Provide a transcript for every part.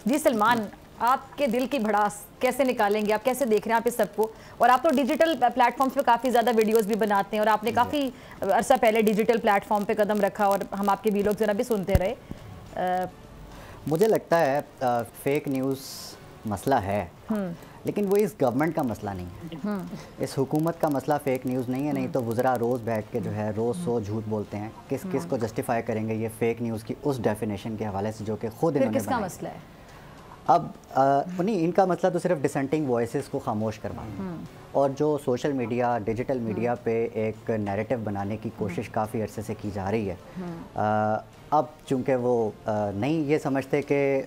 جی سلمان، آپ کے دل کی بھڑاس کیسے نکالیں گے؟ آپ کیسے دیکھ رہے ہیں آپ اس سب کو؟ اور آپ تو ڈیجیٹل پلیٹ فارمز پہ کافی زیادہ ویڈیوز بھی بناتے ہیں، اور آپ نے کافی عرصہ پہلے ڈیجیٹل پلیٹ فارم پہ قدم رکھا اور ہم آپ کے ویلوگ ذرا بھی سنتے رہے. مجھے لگتا ہے فیک نیوز مسئلہ ہے، لیکن وہ اس گورنمنٹ کا مسئلہ نہیں ہے، اس حکومت کا مسئلہ فیک نیوز نہیں ہے. نہیں تو وزراء روز بیٹھ کے جو ہے روز سو جھوٹ بولتے ہیں. کس کو جسٹیفائی کریں گے یہ فیک نیوز کی اس ڈیفینیشن کے حوالے سے جو کہ خود انہوں نے کس کا مسئلہ ہے؟ اب نہیں، ان کا مسئلہ تو صرف ڈسینٹنگ وائسز کو خاموش کروانا، اور جو سوشل میڈیا ڈیجیٹل میڈیا پہ ایک نیریٹو بنانے کی کوشش کافی عرصے سے کی جا رہی ہے. اب چونکہ وہ نہیں یہ سمجھتے کہ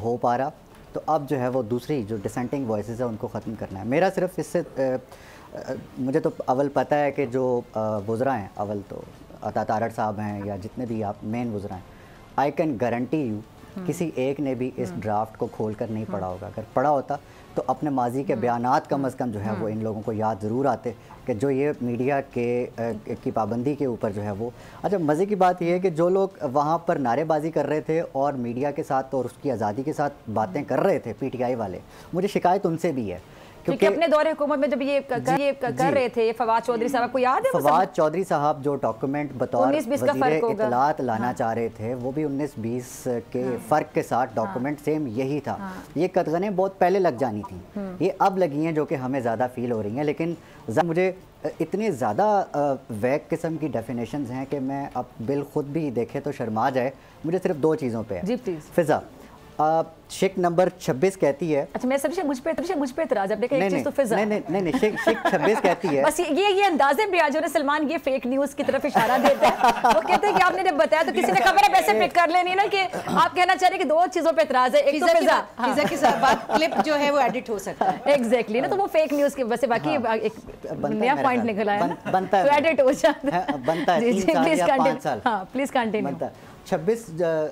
ہو پا رہا، تو اب جو ہے وہ دوسری جو ڈسینٹنگ وائسز ہیں ان کو ختم کرنا ہے. میرا صرف اس سے مجھے تو اول پتہ ہے کہ جو وزراء ہیں، اول تو عطا تارڑ صاحب ہیں یا جتنے بھی آپ مین وزراء ہیں، آئی کین گارنٹی یو کسی ایک نے بھی اس ڈرافٹ کو کھول کر نہیں پڑھا ہوگا. اگر پڑھا ہوتا تو اپنے ماضی کے بیانات کم از کم جو ہے وہ ان لوگوں کو یاد ضرور آتے کہ جو یہ میڈیا کی پابندی کے اوپر جو ہے وہ. اچھا، مزے کی بات یہ ہے کہ جو لوگ وہاں پر نعرے بازی کر رہے تھے اور میڈیا کے ساتھ اور اس کی آزادی کے ساتھ باتیں کر رہے تھے، پی ٹی آئی والے، مجھے شکایت ان سے بھی ہے. کیونکہ اپنے دور حکومت میں جب یہ کر رہے تھے فواد چودھری صاحب کو یاد ہے؟ فواد چودھری صاحب جو ڈاکومنٹ بطور وزیر اطلاعات لانا چاہ رہے تھے، وہ بھی 19-20 کے فرق کے ساتھ ڈاکومنٹ سیم یہی تھا. یہ قدغنیں بہت پہلے لگ جانی تھیں، یہ اب لگی ہیں جو کہ ہمیں زیادہ فیل ہو رہی ہیں. لیکن مجھے اتنے زیادہ ویگ قسم کی ڈیفینیشنز ہیں کہ میں اب بالخود بھی دیکھے تو شرما جائے. مجھے صرف دو چیزوں پہ ہے. جی پلیز. فضا، شک نمبر 26 کہتی ہے. اچھا، میں سب سے مجھ پہ اعتراض ہے. ایک چیز تو فضا نہیں شک 26 کہتی ہے. بس یہ اندازے بھی آج سلمان یہ فیک نیوز کی طرف اشارہ دیتے ہیں. وہ کہتے ہیں کہ آپ نے جب بتایا تو کسی نے خبر ہے ویسے پک کر لینی نا، کہ آپ کہنا چاہ رہے کہ دو چیزوں پہ اعتراض ہے. ایک تو فضا کے ساتھ بات کلپ جو ہے وہ ایڈٹ ہو سکتا ہے. ایگزیکٹلی نا، تو وہ فیک نیوز کے ویسے باقی ایک نیا پوائنٹ نکلا ہے، بنتا ہے تو ایڈٹ ہو جاتا ہے. بنتا ہے 3 سال یا 5 سال. ہاں پلیز کنٹینیو. 26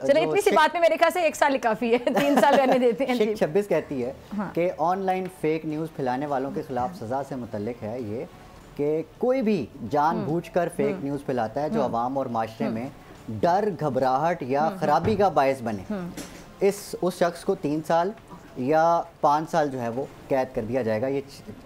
چلے اتنی سی بات میں میرے خیال سے 1 سال کافی ہے، 3 سال رہنے دیتے ہیں. شک 26 کہتی ہے کہ آن لائن فیک نیوز پھیلانے والوں کے خلاف سزا سے متعلق ہے یہ کہ کوئی بھی جان بوجھ کر فیک نیوز پھیلاتا ہے جو عوام اور معاشرے میں ڈر، گھبراہٹ یا خرابی کا باعث بنے، اس شخص کو 3 سال یا 5 سال جو ہے وہ قید کر دیا جائے گا. یہ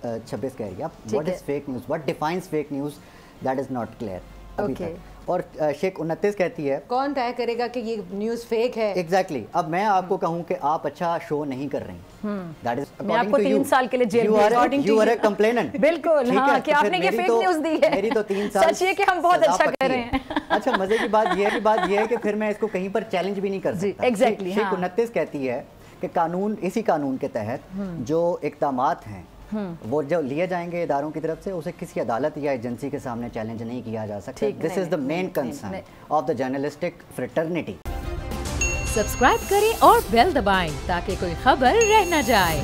26 کہہ رہی ہے. What is fake news? What defines fake news? That is not clear ابھی تک. اور شیخ 29 کہتی ہے کون طے کرے گا کہ یہ نیوز فیک ہے؟ ایگزیکٹلی. اب میں آپ کو کہوں کہ آپ اچھا شو نہیں کر رہی، دیٹ از میں آپ کو 3 سال کے لیے جیل میں. You are a complainant. بالکل ہاں، کہ آپ نے یہ فیک نیوز دی ہے. میری تو 3 سال. سچ یہ کہ ہم بہت اچھا کر رہے ہیں. اچھا، مزے کی بات یہ ہے کہ پھر میں اس کو کہیں پر چیلنج بھی نہیں کر سکتا. ایگزیکٹلی. شیخ 29 کہتی ہے کہ اسی قانون کے تحت جو اقدامات ہیں وہ جو لیے جائیں گے اداروں کی طرف سے، اسے کسی عدالت یا ایجنسی کے سامنے چیلنج نہیں کیا جا سکتا. This is the main concern of the journalistic fraternity. Subscribe کریں اور بیل دبائیں تاکہ کوئی خبر رہ نہ جائے.